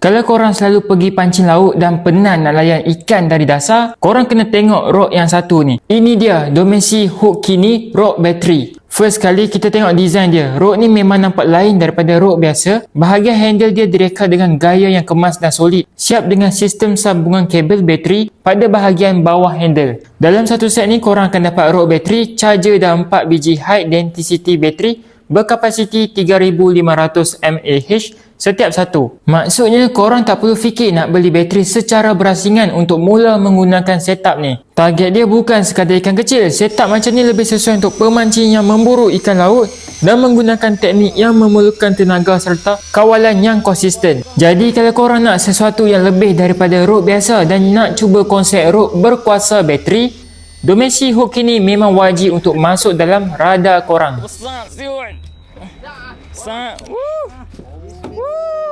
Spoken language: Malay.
Kalau korang selalu pergi pancing laut dan pernah nak layan ikan dari dasar, korang kena tengok rod yang satu ni. Ini dia Domesday Hook Kini Rod Battery. First kali kita tengok design dia. Rod ni memang nampak lain daripada rod biasa. Bahagian handle dia direka dengan gaya yang kemas dan solid. Siap dengan sistem sambungan kabel bateri pada bahagian bawah handle. Dalam satu set ni korang akan dapat rod bateri, charger dan 4 biji high density bateri berkapasiti 3500 mAh setiap satu. Maksudnya korang tak perlu fikir nak beli bateri secara berasingan untuk mula menggunakan setup ni. Target dia bukan sekadar ikan kecil. Setup macam ni lebih sesuai untuk pemancing yang memburu ikan laut dan menggunakan teknik yang memerlukan tenaga serta kawalan yang konsisten. Jadi kalau korang nak sesuatu yang lebih daripada rod biasa dan nak cuba konsep rod berkuasa bateri, Domesday Hook Kini memang wajib untuk masuk dalam radar korang. What's up, Stewart? Woo!